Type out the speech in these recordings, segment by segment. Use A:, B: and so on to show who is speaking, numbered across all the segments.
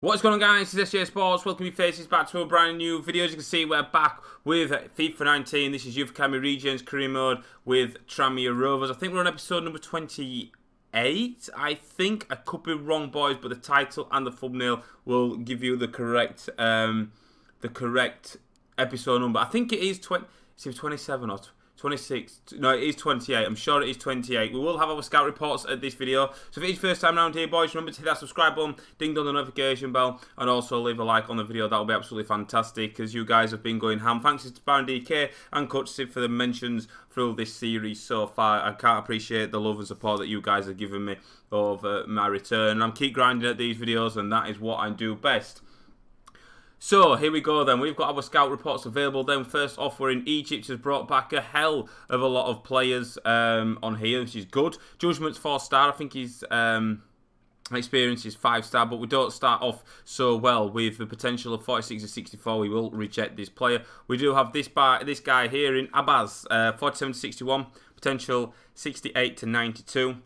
A: What's going on, guys? This is SJHSports. Welcome you faces back to a brand new video. As you can see, we're back with FIFA 19. This is Youth Academy Regens career mode with Tranmere Rovers. I think we're on episode number 28. I think I could be wrong, boys, but the title and the thumbnail will give you the correct episode number. I think it is 27 or 26. No, it is 28. I'm sure it is 28. We will have our scout reports at this video. So if it is your first time around here, boys, remember to hit that subscribe button, ding on the notification bell, and also leave a like on the video. That will be absolutely fantastic, because you guys have been going ham. Thanks to Baron DK and Coach Sid for the mentions through this series so far. I can't appreciate the love and support that you guys have given me over my return. I'm keep grinding at these videos, and that is what I do best. So, here we go then. We've got our scout reports available then. First off, we're in Egypt, has brought back a hell of a lot of players on here, which is good. Judgment's 4-star. I think his experience is 5-star, but we don't start off so well with the potential of 46 to 64. We will reject this player. We do have this guy here in Abbas, 47 to 61, potential 68 to 92.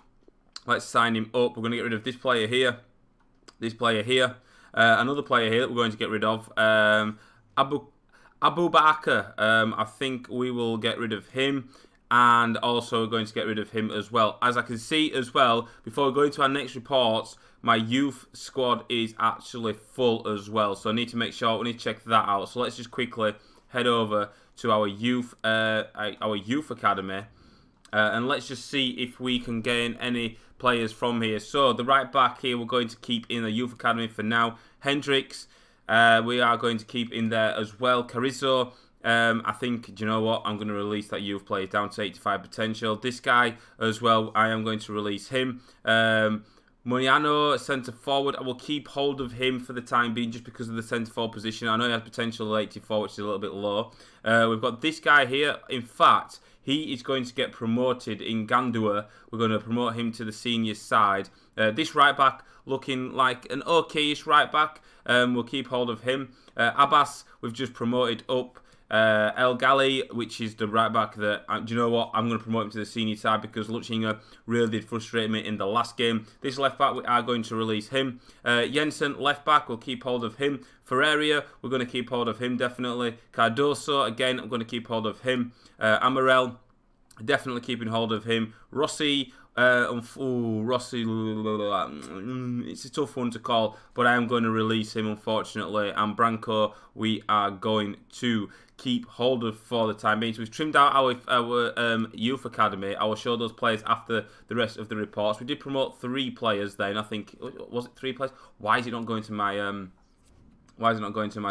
A: Let's sign him up. We're going to get rid of this player here, another player here that we're going to get rid of, Abu Bakr. I think we will get rid of him, and also we're going to get rid of him as well. As I can see as well, before we go into our next reports, my youth squad is actually full as well. So I need to make sure, we need to check that out. So let's just quickly head over to our youth academy. And let's just see if we can gain any players from here. So the right back here we're going to keep in the youth academy for now. Hendricks, we are going to keep in there as well. Carrizo, I think, do you know what? I'm going to release that youth player down to 85 potential. This guy as well, I am going to release him. Moriano, centre forward, I will keep hold of him for the time being just because of the centre forward position. I know he has potential at 84, which is a little bit low. We've got this guy here. In fact, he is going to get promoted in Gandua. We're going to promote him to the senior side. This right back looking like an okayish right back. We'll keep hold of him. Abbas, we've just promoted up. El Ghali, which is the right back that, do you know what, I'm going to promote him to the senior side because Luchinger really did frustrate me in the last game. This left back, we are going to release him. Jensen, left back, we'll keep hold of him. Ferreira, we're going to keep hold of him definitely. Cardoso, again, I'm going to keep hold of him. Amarel, definitely keeping hold of him. Rossi, Rossi, it's a tough one to call, but I am going to release him, unfortunately. And Branco, we are going to keep hold of for the time being. So we've trimmed out our youth academy. I will show those players after the rest of the reports. We did promote 3 players then. I think, was it 3 players? Why is it not going to my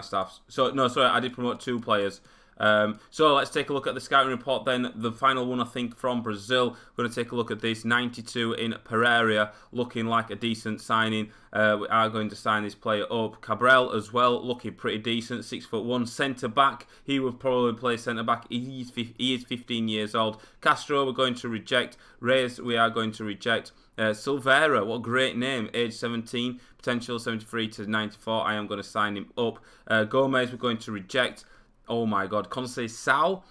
A: staff? So no, sorry, I did promote 2 players. So let's take a look at the scouting report then. The final one, I think, from Brazil. We're going to take a look at this. 92 in Pereira, looking like a decent signing. We are going to sign this player up. Cabral as well, looking pretty decent. 6'1", centre back. He will probably play centre back. He is 15 years old. Castro, we're going to reject. Reyes, we are going to reject. Silveira, what a great name, age 17, potential 73 to 94. I am going to sign him up. Gomez, we're going to reject. Oh my God, Conceição,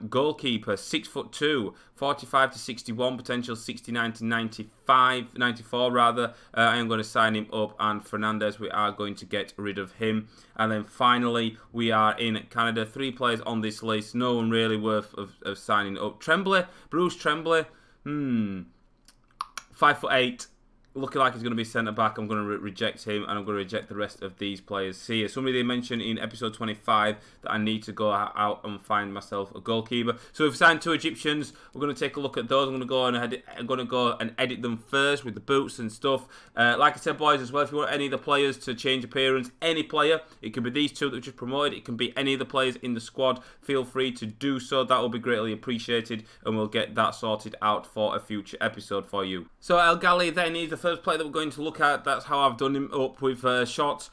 A: goalkeeper, 6'2", 45 to 61, potential 69 to 94 rather. I am going to sign him up. And Fernandez, we are going to get rid of him. And then finally, we are in Canada. 3 players on this list, no one really worth of signing up. Tremblay, Bruce Tremblay, 5'8". Looking like he's going to be centre back. I'm going to reject him, and I'm going to reject the rest of these players here. Somebody they mentioned in episode 25 that I need to go out and find myself a goalkeeper. So we've signed 2 Egyptians. We're going to take a look at those. I'm going to go and edit them first with the boots and stuff. Like I said, boys, as well, if you want any of the players to change appearance, any player, it could be these 2 that we just promoted. It can be any of the players in the squad. Feel free to do so. That will be greatly appreciated, and we'll get that sorted out for a future episode for you. So El Ghali then is the first player that we're going to look at. That's how I've done him up, with short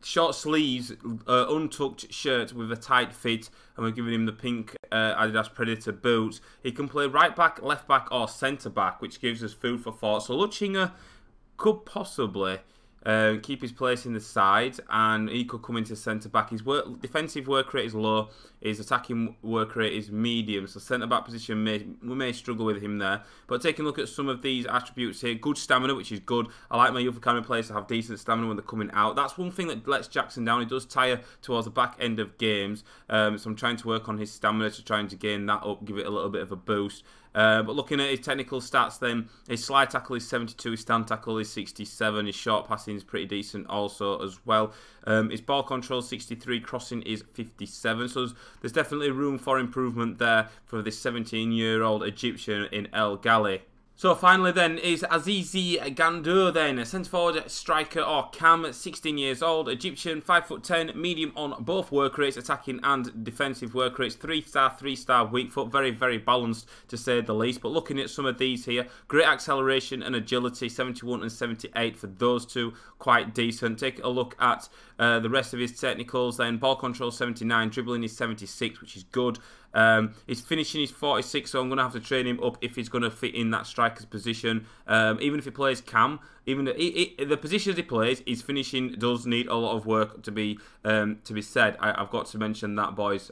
A: sleeves, untucked shirt with a tight fit, and we're giving him the pink Adidas Predator boots. He can play right back, left back, or centre back, which gives us food for thought. So Luchinger could possibly keep his place in the side, and he could come into centre-back. His defensive work rate is low, his attacking work rate is medium, so centre-back position we may struggle with him there. But taking a look at some of these attributes here, good stamina, which is good. I like my youth academy players to have decent stamina when they're coming out. That's one thing that lets Jackson down. He does tire towards the back end of games, so I'm trying to work on his stamina to try and to gain that up, give it a little bit of a boost. But looking at his technical stats then, his slide tackle is 72, his stand tackle is 67, his short passing is pretty decent also as well. His ball control is 63, crossing is 57, so there's definitely room for improvement there for this 17-year-old Egyptian in El Ghali. So finally then is Azizi Gandour then, a centre forward, striker or cam, 16 years old, Egyptian, 5'10", medium on both work rates, attacking and defensive work rates, 3-star, 3-star, weak foot, very, very balanced to say the least. But looking at some of these here, great acceleration and agility, 71 and 78 for those two, quite decent. Take a look at the rest of his technicals then, ball control 79, dribbling is 76, which is good. His finishing is 46, so I'm going to have to train him up if he's going to fit in that striker's position. Even if he plays cam, even the positions he plays, his finishing does need a lot of work to be said. I've got to mention that, boys.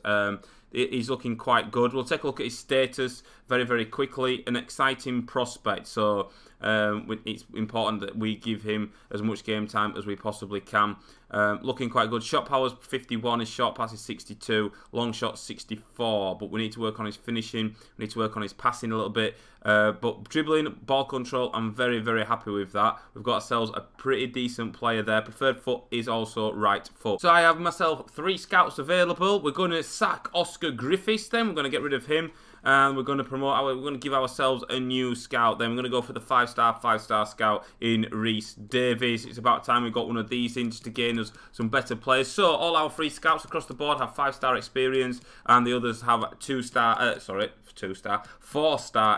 A: He's looking quite good. We'll take a look at his status very, very quickly. An exciting prospect, so it's important that we give him as much game time as we possibly can. Looking quite good. Shot power's 51, his short pass is 62, long shot 64, but we need to work on his finishing, we need to work on his passing a little bit, but dribbling, ball control, I'm very, very happy with that. We've got ourselves a pretty decent player there. Preferred foot is also right foot. So I have myself 3 scouts available. We're going to sack Oscar Griffiths then, we're going to get rid of him. And we're going to we're going to give ourselves a new scout. Then we're going to go for the 5-star scout in Reese Davies. It's about time we got one of these in just to gain us some better players. So all our 3 scouts across the board have 5-star experience, and the others have 4-star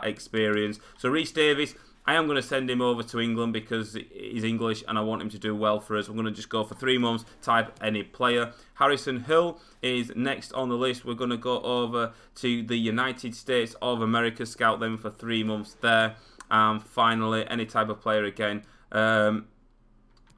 A: experience. So Reese Davies, I am going to send him over to England because he's English and I want him to do well for us. We're going to just go for 3 months, type any player. Harrison Hill is next on the list. We're going to go over to the United States of America, scout them for 3 months there. And finally, any type of player again. I'm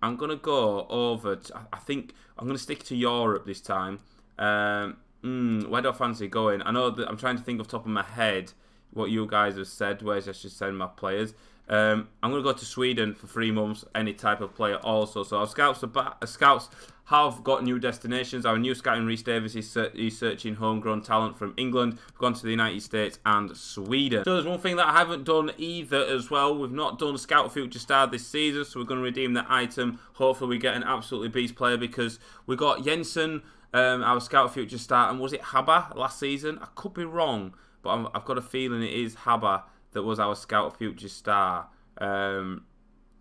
A: going to go over to, I think I'm going to stick to Europe this time. Where do I fancy going? I know that I'm trying to think off the top of my head what you guys have said, where I should send my players. I'm going to go to Sweden for 3 months, any type of player also. So our scouts have got new destinations. Our new scout in Reese Davies is searching homegrown talent from England. We've gone to the United States and Sweden. So there's one thing that I haven't done either as well. We've not done Scout Future Star this season, so we're going to redeem that item. Hopefully we get an absolutely beast player, because we got Jensen, our Scout Future Star, and was it Haba last season? I could be wrong, but I've got a feeling it is Haba that was our Scout Future Star.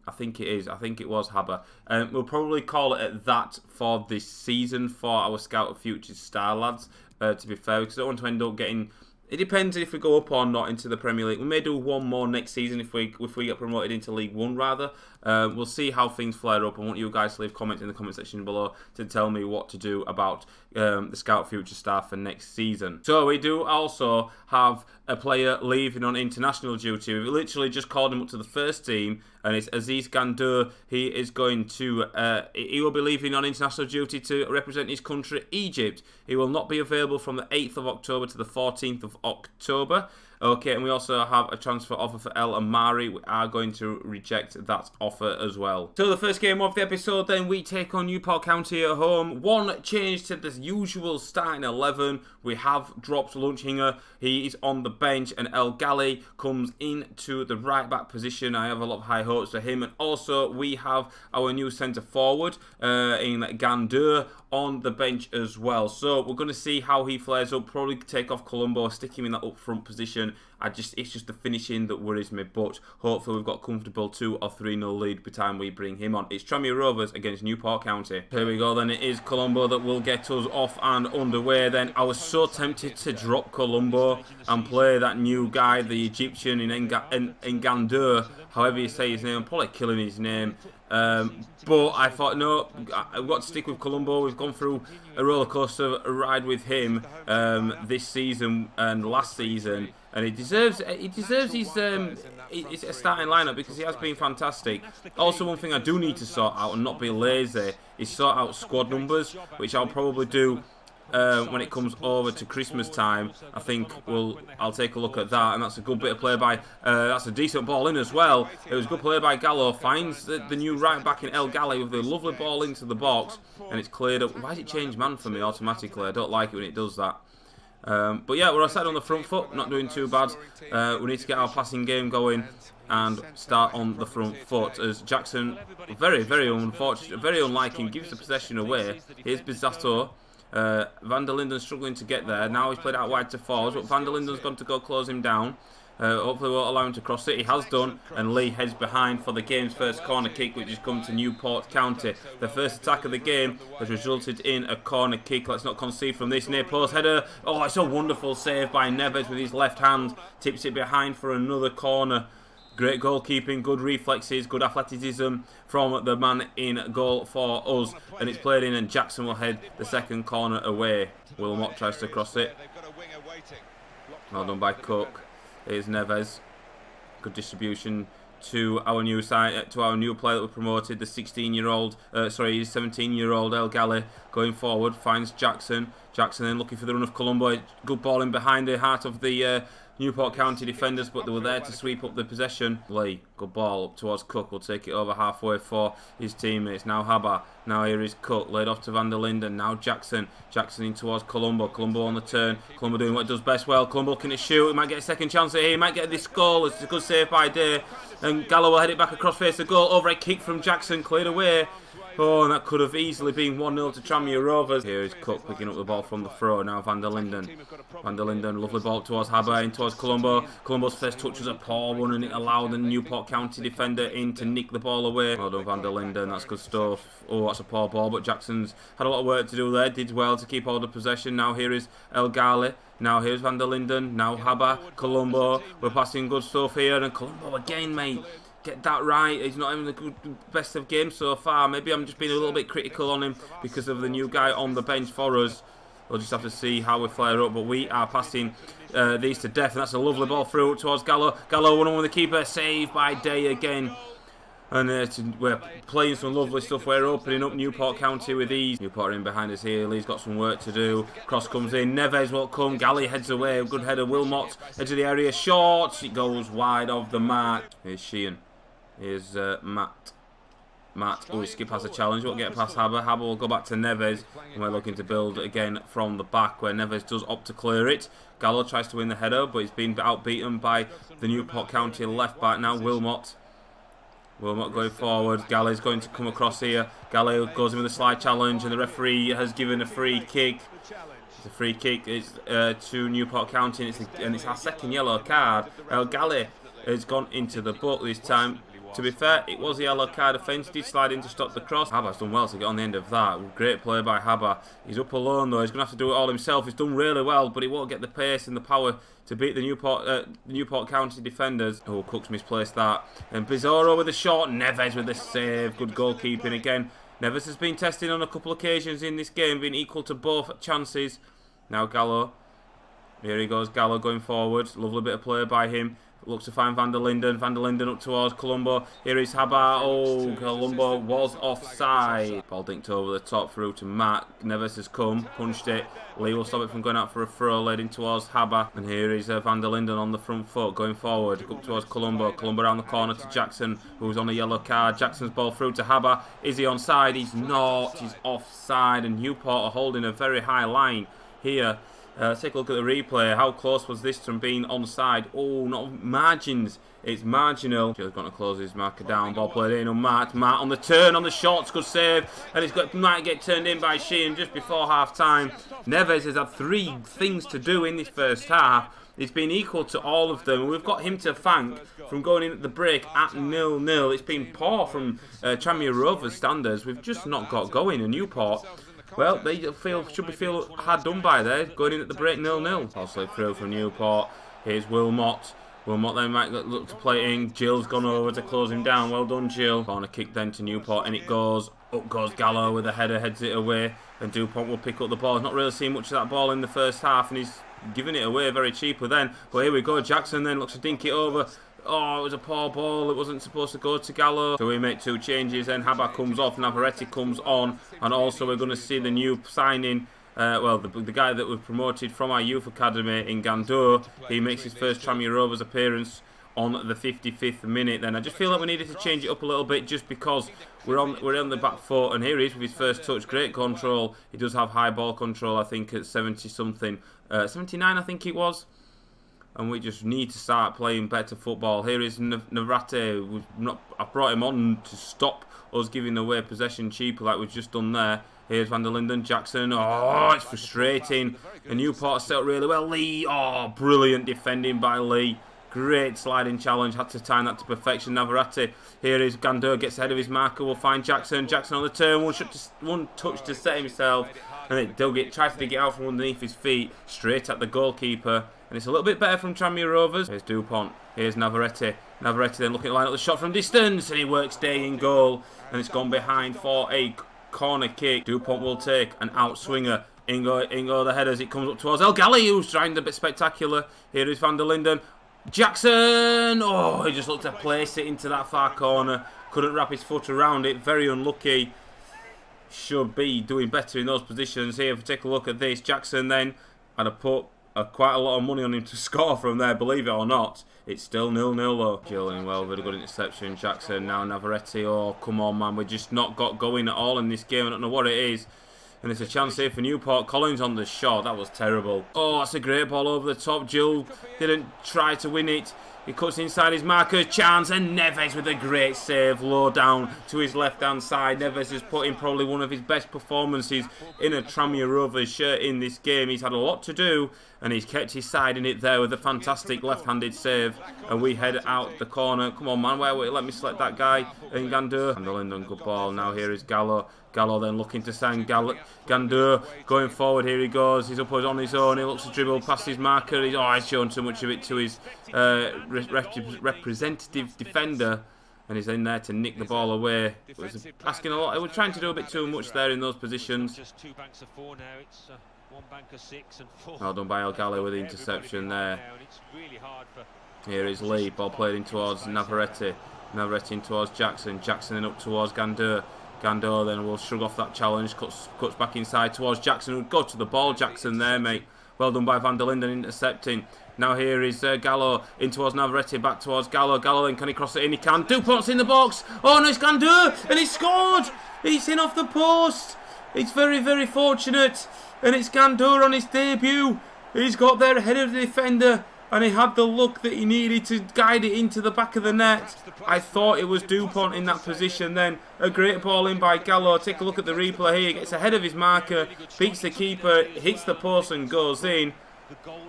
A: I think it is. I think it was Haba. We'll probably call it at that for this season for our Scout Future Star lads, to be fair, because I don't want to end up getting... It depends if we go up or not into the Premier League. We may do one more next season if we get promoted into League 1 rather. We'll see how things flare up. I want you guys to leave comments in the comment section below to tell me what to do about the Scout Future Star for next season. So we do also have a player leaving on international duty. We've literally just called him up to the first team, and it's Aziz Gandour. He is going to, he will be leaving on international duty to represent his country, Egypt. He will not be available from the 8th of October to the 14th of October. Okay, and we also have a transfer offer for El Amari. We are going to reject that offer as well. So the first game of the episode, then we take on Newport County at home. One change to the usual starting 11. We have dropped Lunchinger. He is on the bench, and El Ghali comes into the right back position. I have a lot of high hopes for him. And also we have our new centre forward in Gandour on the bench as well. So we're going to see how he flares up. Probably take off Colombo, stick him in that up front position. It's just the finishing that worries me, but hopefully we've got a comfortable 2 or 3-0 lead by the time we bring him on. It's Tranmere Rovers against Newport County. Here we go then, it is Colombo that will get us off and underway then. I was so tempted to drop Colombo and play that new guy, the Egyptian in Gandour, however you say his name. I'm probably killing his name. But I thought, no, I've got to stick with Colombo. We've gone through a roller coaster ride with him this season and last season, and he deserves his it's a starting lineup because he has been fantastic. Also, one thing I do need to sort out and not be lazy is sort out squad numbers, which I'll probably do when it comes over to Christmas time. I think I'll take a look at that, and that's a good bit of play by. That's a decent ball in as well. It was good play by Gallo. Finds the new right back in El Gali with a lovely ball into the box, and it's cleared up. Why does it change man for me automatically? I don't like it when it does that. But yeah, we're outside on the front foot, not doing too bad. We need to get our passing game going and start on the front foot, as Jackson, very, very unfortunate, very unlike him, gives the possession away. Here's Bizzato. Van der Linden struggling to get there. Now he's played out wide to Forbes, but Van der Linden's going to go close him down. Hopefully won't allow him to cross it. He has done, and Lee heads behind for the game's first corner kick, which has come to Newport County. The first attack of the game has resulted in a corner kick. Let's not concede from this. Near post header. Oh, it's a wonderful save by Neves with his left hand. Tips it behind for another corner. Great goalkeeping, good reflexes, good athleticism from the man in goal for us. And it's played in, and Jackson will head the second corner away. Wilmot tries to cross it. Well done by Cook. Here's Neves. Good distribution to our new side, to our new player that we promoted, the 17-year-old El Gali, going forward, finds Jackson. Jackson then looking for the run of Colombo. Good ball in behind the heart of the Newport County defenders, but they were there to sweep up the possession. Lee, good ball up towards Cook. Will take it over halfway for his teammates. Now Haba. Now here is Cook, laid off to Van der Linden. Now Jackson. Jackson in towards Colombo. Colombo on the turn. Colombo doing what it does best well. Colombo looking to shoot. He might get a second chance here. He might get this goal. It's a good save by Day. And Gallo will head it back across face the goal. Overhead kick from Jackson, cleared away. Oh, and that could have easily been 1-0 to Tranmere Rovers. Here is Cook picking up the ball from the throw. Now Van der Linden. Van der Linden, lovely ball towards Haber, in towards Colombo. Colombo's first touch was a poor one, and it allowed the Newport County defender in to nick the ball away. Well done, Van der Linden. That's good stuff. Oh, that's a poor ball, but Jackson's had a lot of work to do there. Did well to keep hold of possession. Now here is El Gali. Now here's Van der Linden. Now Haber, Colombo. We're passing good stuff here, and Colombo again, mate. Get that right. He's not having the good best of games so far. Maybe I'm just being a little bit critical on him because of the new guy on the bench for us. We'll just have to see how we flare up. But we are passing these to death. And that's a lovely ball through towards Gallo. Gallo 1-on-1 with the keeper. Saved by Day again. And we're playing some lovely stuff. We're opening up Newport County with ease. Newport in behind us here. Lee's got some work to do. Cross comes in. Neves will come. Galley heads away. Good header. Wilmot edge of the area. Short. It goes wide of the mark. Here's Sheehan. Here's Matt. Oh, Skip has a challenge. Won't get past Haber. Haber will go back to Neves. And we're looking to build again from the back, where Neves does opt to clear it. Gallo tries to win the header, but he's been outbeaten by the Newport County left back. Now Wilmot. Wilmot going forward. Galley's going to come across here. Galley goes in with a slide challenge, and the referee has given a free kick. It's a free kick. It's to Newport County, and it's our second yellow card. Galley has gone into the book this time. To be fair, it was a yellow card offence. Did slide in to stop the cross. Haber's done well to get on the end of that. Great play by Haber. He's up alone though. He's going to have to do it all himself. He's done really well, but he won't get the pace and the power to beat the Newport County defenders. Oh, Cook's misplaced that. And Bizarro with a shot. Neves with a save. Good goalkeeping again. Neves has been tested on a couple of occasions in this game, being equal to both chances. Now Gallo. Here he goes. Gallo going forward. Lovely bit of play by him. Looks to find Van der Linden. Van der Linden up towards Colombo. Here is Haber. Oh, Colombo was offside. Ball dinked over the top through to Matt. Neves has come, punched it. Lee will stop it from going out for a throw, leading towards Haber. And here is Van der Linden on the front foot, going forward. Up towards Colombo. Colombo around the corner to Jackson, who's on a yellow card. Jackson's ball through to Haber. Is he onside? He's not. He's offside. And Newport are holding a very high line here. Let's take a look at the replay. How close was this from being onside? Oh, not margins. It's marginal. Joe's going to close his marker down. Ball played in on Matt. Matt on the turn, on the shots. Good save. And it's might get turned in by Sheehan just before half time. Neves has had 3 things to do in this first half. It's been equal to all of them. We've got him to thank from going in at the break at 0-0. It's been poor from Tranmere Rovers standards. We've just not got going. And Newport, well, they should be feel hard done by there, going in at the break 0-0. Also through from Newport. Here's Wilmot. Wilmot then might look to play in. Jill's gone over to close him down. Well done, Jill. Corner kick then to Newport, and it goes. Up goes Gallo with a header, heads it away. And Dupont will pick up the ball. He's not really seen much of that ball in the first half, and he's giving it away very cheaply then. But here we go. Jackson then looks to dink it over. Oh, it was a poor ball. It wasn't supposed to go to Gallo. So we make 2 changes. Then Haba comes off. Navarrete comes on. And also we're going to see the new signing. Well, the guy that was promoted from our youth academy in Gandour. He makes his first Tranmere Rovers appearance on the 55th minute. Then I just feel like we needed to change it up a little bit just because we're on the back foot. And here he is with his first touch. Great control. He does have high ball control, I think, at 70 something. 79, I think it was. And we just need to start playing better football. Here is Navarrete. I brought him on to stop us giving away possession cheaper like we've just done there. Here's Van der Linden, Jackson. Oh, it's frustrating. The Newport set up really well. Lee. Oh, brilliant defending by Lee. Great sliding challenge. Had to time that to perfection. Navarrete. Here is Gandour. Gets ahead of his marker. We'll find Jackson. Jackson on the turn. One touch to set himself. And it tries to dig it out from underneath his feet. Straight at the goalkeeper. And it's a little bit better from Tranmere Rovers. Here's Dupont. Here's Navarrete. Navarrete then looking to line up the shot from distance. And he works day in goal. And it's gone behind for a corner kick. Dupont will take an outswinger. In go the headers. It comes up towards El Ghali, who's trying a bit spectacular. Here is Van der Linden. Jackson! Oh, he just looked to place it into that far corner. Couldn't wrap his foot around it. Very unlucky. Should be doing better in those positions. Here, if we take a look at this, Jackson then had to put quite a lot of money on him to score from there, believe it or not. It's still 0-0 though. Jillian, well, very good interception. Jackson, now Navarrete. Oh, come on, man. We're just not got going at all in this game. I don't know what it is. And it's a chance here for Newport. Collins on the shot. That was terrible. Oh, that's a great ball over the top. Jill didn't try to win it. He cuts inside his marker. Chance. And Neves with a great save. Low down to his left-hand side. Neves has put in probably one of his best performances in a Tranmere Rovers shirt in this game. He's had a lot to do. And he's kept his side in it there with a fantastic left-handed save. And we head out the corner. Come on, man. Let me select that guy. And Gandour. And the Linden, good ball. Now here is Gallo. Gallo then looking to send Gandour going forward. Here he goes. He's up on his own. He looks to dribble past his marker. He's shown too much of it to his representative defender. And he's in there to nick the ball away. It was asking a lot. We're trying to do a bit too much there in those positions. Well done by El Ghali with the interception there. Here is Lee. Ball played in towards Navarrete. Navarrete in towards Jackson. Jackson then up towards Gandour. Gandour then will shrug off that challenge, cuts back inside towards Jackson, who'd go to the ball. Jackson there, mate. Well done by Van der Linden intercepting. Now here is Gallo in towards Navarrete, back towards Gallo. Gallo then, can he cross it in? He can. Dupont's in the box. Oh no, it's Gandour, and he scored. He's in off the post. It's very, very fortunate. And it's Gandour on his debut. He's got there ahead of the defender. And he had the look that he needed to guide it into the back of the net. I thought it was Dupont in that position then. A great ball in by Gallo. Take a look at the replay here. He gets ahead of his marker, beats the keeper, hits the post and goes in.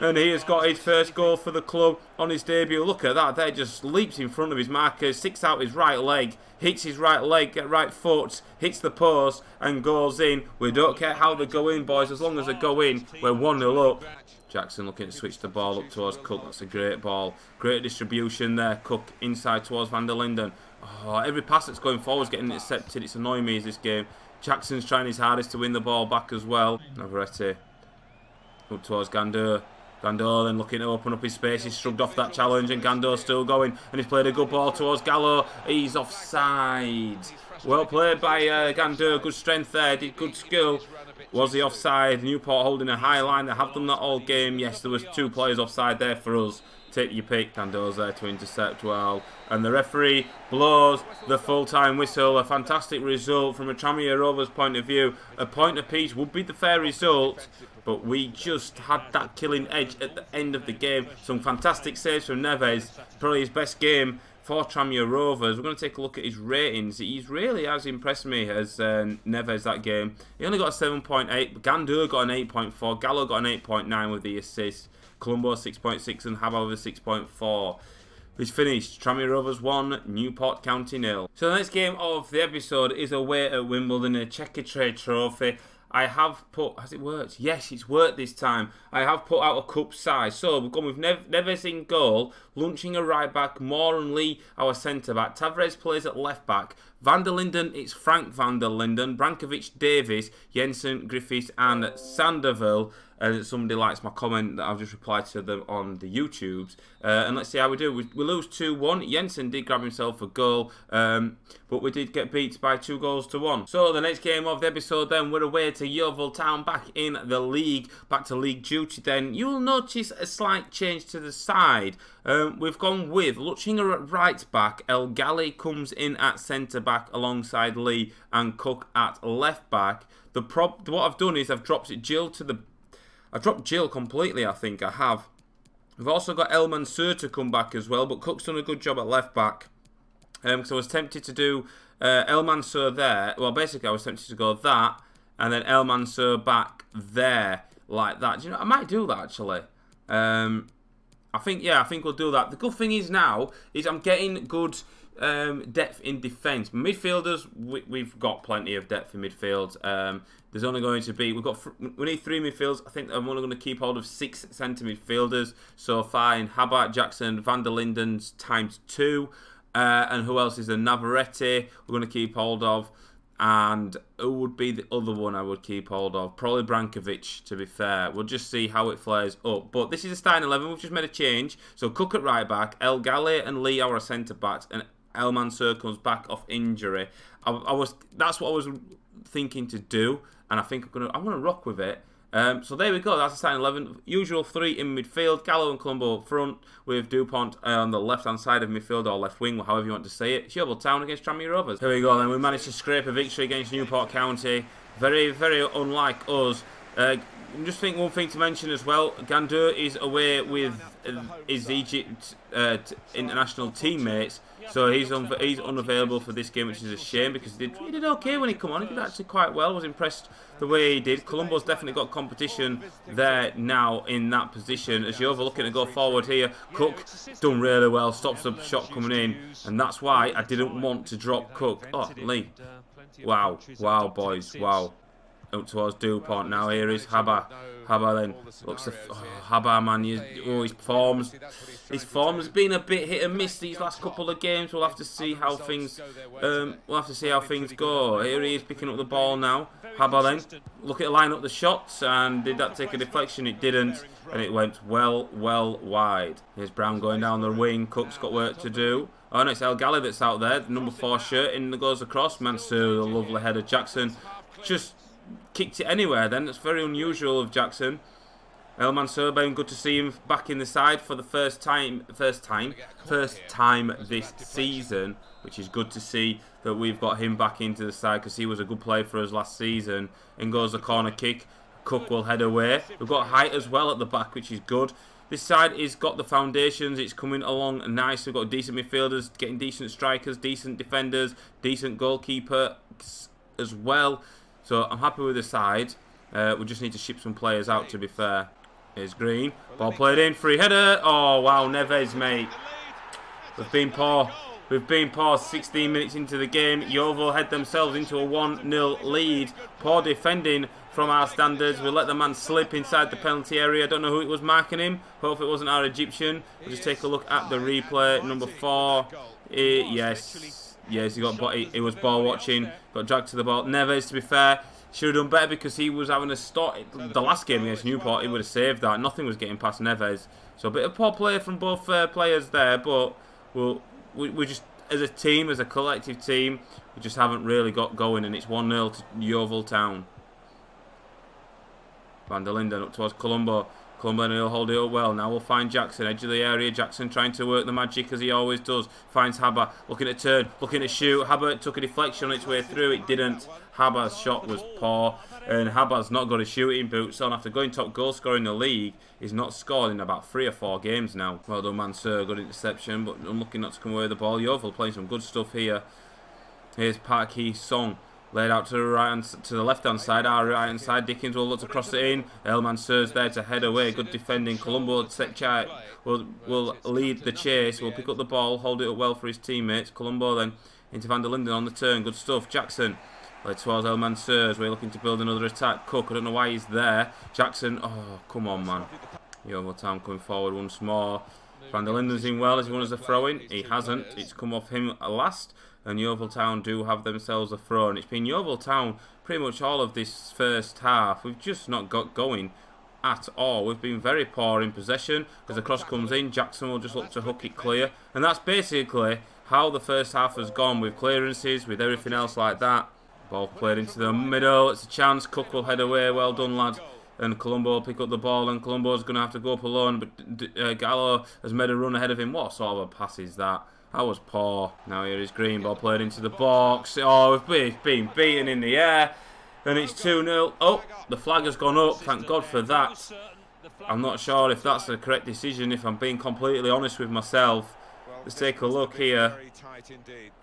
A: And he has got his first goal for the club on his debut. Look at that. There, just leaps in front of his marker, sticks out his right leg, hits his right leg, right foot, hits the post and goes in. We don't care how they go in, boys. As long as they go in, we're 1-0 up. Jackson looking to switch the ball up towards Cook. That's a great ball. Great distribution there. Cook inside towards Van der Linden. Oh, every pass that's going forward is getting intercepted. It's annoying me as this game. Jackson's trying his hardest to win the ball back as well. Navarrete up towards Gandour. Gandour then looking to open up his space. He's shrugged off that challenge and Gandour's still going. And he's played a good ball towards Gallo. He's offside. Well played by Gandour. Good strength there. Did good skill. Was he offside? Newport holding a high line. They have done that all game. Yes, there was 2 players offside there for us. Take your pick. Gandour's there to intercept well. And the referee blows the full-time whistle. A fantastic result from a Tranmere Rovers point of view. A point apiece would be the fair result. But we just had that killing edge at the end of the game. Some fantastic saves from Neves. Probably his best game for Tranmere Rovers. We're going to take a look at his ratings. He really has impressed me as Neves that game. He only got a 7.8. Gandour got an 8.4. Gallo got an 8.9 with the assist. Colombo 6.6 and Haba with a 6.4. He's finished. Tranmere Rovers 1, Newport County 0. So the next game of the episode is away at Wimbledon, a Checkatrade Trophy. I have put... Has it worked? Yes, it's worked this time. I have put out a cup size. So we've gone with Neves in goal, Lunching a right back, Moore and Lee our centre back. Tavares plays at left back. Van der Linden, it's Frank van der Linden. Brankovic, Davies, Jensen, Griffiths and Sanderville. Somebody likes my comment that I've just replied to them on the YouTubes. And let's see how we do. We lose 2-1. Jensen did grab himself a goal, but we did get beat by 2-1. So the next game of the episode then, we're away to Yeovil Town, back in the league, back to league duty then. You'll notice a slight change to the side. We've gone with Lutchinger at right back, El Gali comes in at centre back alongside Lee, and Cook at left back. What I've done is I've dropped Jill to the... I dropped Jill completely, I think I have. We've also got El Mansour to come back as well, but Cook's done a good job at left back. Because I was tempted to do El Mansour there. Well, basically I was tempted to go that, and then El Mansour back there, like that. Do you know, I might do that actually. I think we'll do that. The good thing is now, is I'm getting good depth in defence. Midfielders, we've got plenty of depth in midfield. There's only going to be, we need 3 midfielders. I think I'm only going to keep hold of 6 centre midfielders so far in Habart, Jackson, Van der Linden's ×2. And who else is there? Navarrete, we're going to keep hold of. And who would be the other one I would keep hold of? Probably Brankovic, to be fair. We'll just see how it flares up. But this is a starting 11. We've just made a change. So Cook at right back, El Gali and Lee are our centre backs, and El Mansour comes back off injury. That's what I was thinking to do, and I think I'm gonna rock with it. So there we go. That's the starting 11. Usual 3 in midfield. Gallo and Colombo up front, with Dupont on the left-hand side of midfield, or left wing, however you want to say it. Yeovil Town against Tranmere Rovers. Here we go then. We managed to scrape a victory against Newport County. Very, very unlike us. Just think one thing to mention as well. Gandour is away with his Egypt international teammates. So he's unavailable for this game, which is a shame, because he did okay when he came on. He did actually quite well. I was impressed the way he did. Colombo's definitely got competition there now in that position. As Yeovil looking to go forward here, Cook done really well, stops the shot coming in, and that's why I didn't want to drop Cook. Oh, Lee. Wow, wow, boys, wow. Up towards Dupont now. Here is Haba. Haba then looks Haba, man. His form's been a bit hit and miss these last couple of games. We'll have to see how things go. Here he is picking up the ball now. Haba then look at line up the shots, and did that take a deflection? It didn't, and it went well wide. Here's Brown going down the wing. Cook's got work to do. Oh no, it's El Gali that's out there. The number 4 shirt in goes across. Mansour, the lovely header. Jackson just kicked it anywhere then. That's very unusual of Jackson. El Mansour, been good to see him back in the side for the first time this season, which is good to see that we've got him back into the side, because he was a good player for us last season. In goes the corner kick. Cook will head away. We've got height as well at the back, which is good. This side has got the foundations. It's coming along nice. We've got decent midfielders, getting decent strikers, decent defenders, decent goalkeeper as well. So I'm happy with the side. We just need to ship some players out, to be fair. Here's Green. Ball played in. Free header. Oh, wow. Neves, mate. We've been poor. We've been poor 16 minutes into the game. Yeovil head themselves into a 1-0 lead. Poor defending from our standards. We let the man slip inside the penalty area. I don't know who it was marking him. Hopefully it wasn't our Egyptian. We'll just take a look at the replay. Number 4. Yes, he was ball watching. Got dragged to the ball. Neves, to be fair, should have done better, because he was having a start. The last game against Newport, he would have saved that. Nothing was getting past Neves. So a bit of poor play from both players there, but we just, as a team, as a collective team, we just haven't really got going, and it's 1-0 to Yeovil Town. Van der Linden up towards Colombo. Colombo, and he'll hold it up well. Now we'll find Jackson, edge of the area. Jackson trying to work the magic as he always does. Finds Haba, looking to turn, looking to shoot. Haba took a deflection on its way through. It didn't. Haba's shot was poor, and Haba's not got a shooting boots on. After going top goal scorer in the league, he's not scored in about 3 or 4 games now. Well done, Mansour. Good interception, but unlucky not to come away with the ball. Yeovil playing some good stuff here. Here's Park Hee-sung. Laid out to the left-hand side, our right-hand side. Dickens will look to cross it in. El Mansour's there to head away. Good defending. Colombo will lead the chase. Will pick up the ball, hold it up well for his teammates. Colombo then into Van der Linden on the turn. Good stuff. Jackson Played towards El Mansours. We're looking to build another attack. Cook, I don't know why he's there. Jackson, oh, come on, man. Yeovil Town coming forward once more. Van der Linden's in well as he won as a throw-in. He hasn't. It's come off him at last. And Yeovil Town do have themselves a throw. And it's been Yeovil Town pretty much all of this first half. We've just not got going at all. We've been very poor in possession. As the cross comes in, Jackson will just look to hook it clear. And that's basically how the first half has gone, with clearances, with everything else like that. Ball played into the middle. It's a chance. Cook will head away. Well done, lad. And Colombo will pick up the ball, and Colombo's going to have to go up alone. But Gallo has made a run ahead of him. What sort of a pass is that? That was poor. Now here is Green. Ball played into the box. Oh, we've been beaten in the air. And it's 2-0. Oh, the flag has gone up. Thank God for that. I'm not sure if that's the correct decision, if I'm being completely honest with myself. Let's take a look here.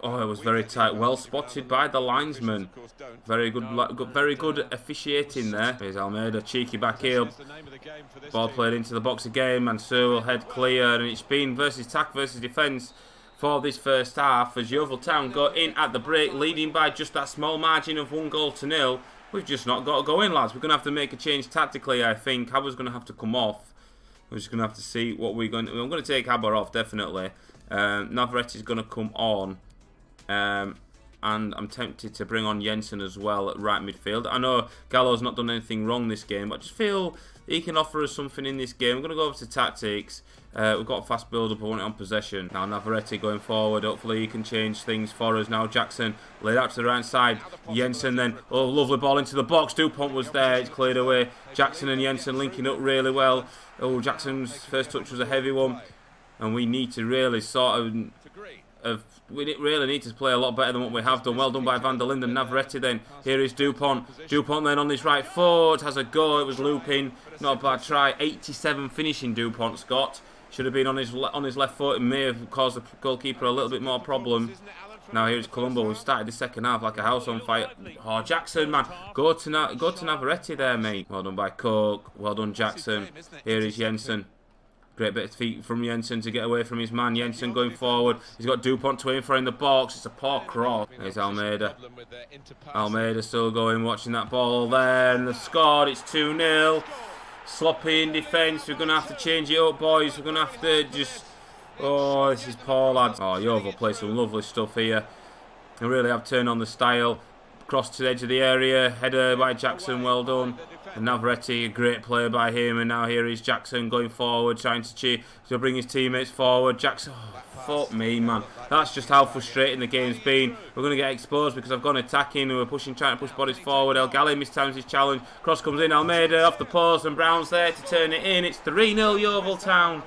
A: Oh, it was very tight. Well spotted by the linesman. Very good officiating there. Here's Almeida, cheeky back heel. Ball played into the box again. Mansour will head clear, and it's been versus attack versus defence for this first half as Yeovil Town got in at the break, leading by just that small margin of 1-0. We've just not got to go in, lads. We're going to have to make a change tactically, I think. Haber's going to have to come off. We're just going to have to see what we're going to do. I'm going to take Haber off, definitely. Navarrete is going to come on. And I'm tempted to bring on Jensen as well at right midfield. I know Gallo's not done anything wrong this game, but I just feel he can offer us something in this game. We're going to go over to tactics. We've got a fast build-up. I want it on possession. Now Navarrete going forward. Hopefully he can change things for us. Now Jackson laid out to the right side. Jensen then. Oh, lovely ball into the box. Dupont was there. It's cleared away. Jackson and Jensen linking up really well. Oh, Jackson's first touch was a heavy one. And we need to really sort of... we really need to play a lot better than what we have done. Well done by Van der Linden. Navarrete then. Here is Dupont. Dupont then on his right foot. Has a go. It was looping. Not a bad try. 87 finishing Dupont's got. Should have been on his left foot. It may have caused the goalkeeper a little bit more problem. Now here's Colombo. We've started the second half like a house on fire. Oh, Jackson, man. Go to Navarrete there, mate. Well done by Cook. Well done, Jackson. Here is Jensen. Great bit of feet from Jensen to get away from his man. Jensen going forward. He's got Dupont to aim for in the box. It's a poor cross. There's Almeida. Almeida still going, watching that ball there. And they've scored. It's 2-0. Sloppy in defence. We're going to have to change it up, boys. We're going to have to just... Oh, this is poor, lads. Oh, Yeovil play some lovely stuff here. They really have turned on the style. Cross to the edge of the area. Header by Jackson. Well done. And Navarrete, a great play by him. And now here is Jackson going forward, trying to bring his teammates forward. Jackson, oh, fuck me, man. That's just how frustrating the game's been. We're going to get exposed because I've gone attacking and we're trying to push bodies forward. El Gali mistimes his challenge. Cross comes in. Almeida off the post, and Brown's there to turn it in. It's 3-0 Yeovil Town.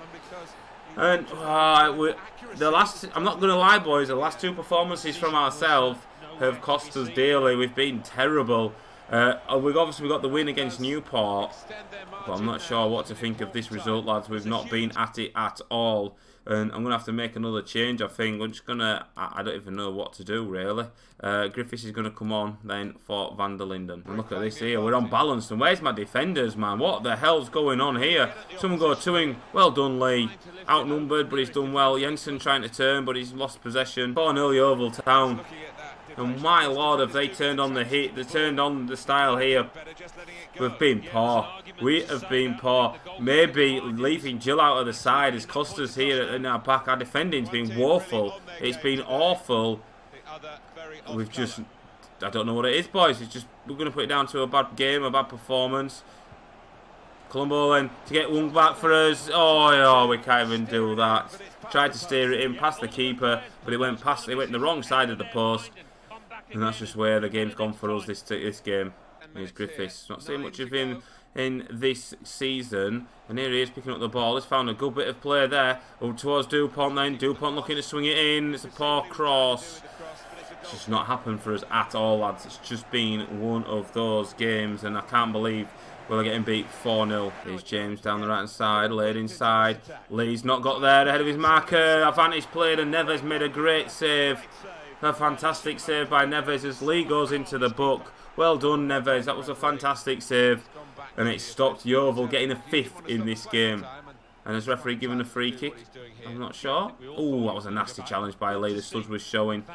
A: And the last, I'm not going to lie, boys, the last two performances from ourselves have cost us dearly. We've been terrible. We've obviously got the win against Newport, but I'm not sure what to think of this result, lads. We've not been at it at all, and I'm going to have to make another change, I think. We're just going to... I don't even know what to do, really. Griffiths is going to come on, then, for Van der Linden. And look at this here. We're unbalanced, and where's my defenders, man? What the hell's going on here? Someone go to him. Well done, Lee. Outnumbered, but he's done well. Jensen trying to turn, but he's lost possession. 4-0 Yeovil Town. And my lord, have they turned on the heat? They turned on the style here. We've been poor. We have been poor. Maybe leaving Jill out of the side has cost us here in our back. Our defending's been woeful. It's been awful. We've just... I don't know what it is, boys. It's just... We're going to put it down to a bad game, a bad performance. Colombo then to get one back for us. Oh, we can't even do that. Tried to steer it in past the keeper, but it went in the wrong side of the post. And that's just where the game's gone for us this game. Here's Griffiths. Not seeing much of him in this season. And here he is picking up the ball. He's found a good bit of play there. Over towards Dupont then. Dupont looking to swing it in. It's a poor cross. It's just not happened for us at all, lads. It's just been one of those games. And I can't believe we're getting beat 4-0. Here's James down the right hand side. Laid inside. Lee's not got there ahead of his marker. Advantage played and Neves made a great save. A fantastic save by Neves as Lee goes into the book. Well done, Neves. That was a fantastic save. And it stopped Yeovil getting a 5th in this game. And has referee given a free kick? I'm not sure. Oh, that was a nasty challenge by Lee. The sludge was showing.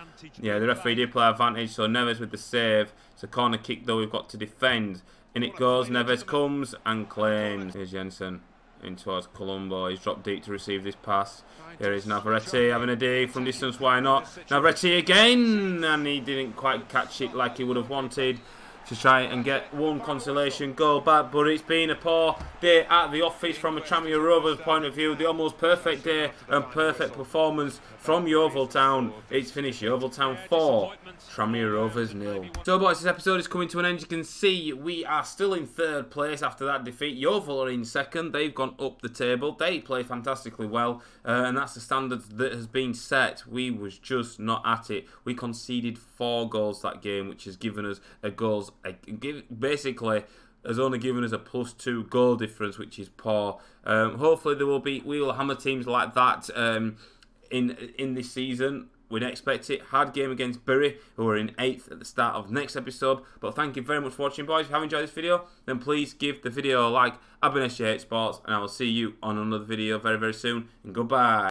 A: Yeah, the referee did play advantage, so Neves with the save. It's a corner kick, though, we've got to defend. In it goes. Neves comes and claims. Here's Jensen in towards Colombo. He's dropped deep to receive this pass. Here is Navarrete having a dig from distance. Why not? Navarrete again, and he didn't quite catch it like he would have wanted to try and get one consolation goal back, but it's been a poor day at the office from a Tranmere Rovers point of view. The almost perfect day and perfect performance from Yeovil Town. It's finished Yeovil Town 4, Tranmere Rovers 0. So boys, this episode is coming to an end. You can see we are still in 3rd place after that defeat. Yeovil are in 2nd. They've gone up the table. They play fantastically well, and that's the standard that has been set. We was just not at it. We conceded 4 goals that game, which has given us basically has only given us a +2 goal difference, which is poor. Hopefully we will hammer teams like that in this season. We'd expect it. Hard game against Bury, who are in 8th at the start of next episode. But thank you very much for watching, boys. If you have enjoyed this video, then please give the video a like. I've been SJHSports, and I will see you on another video very, very soon. And goodbye.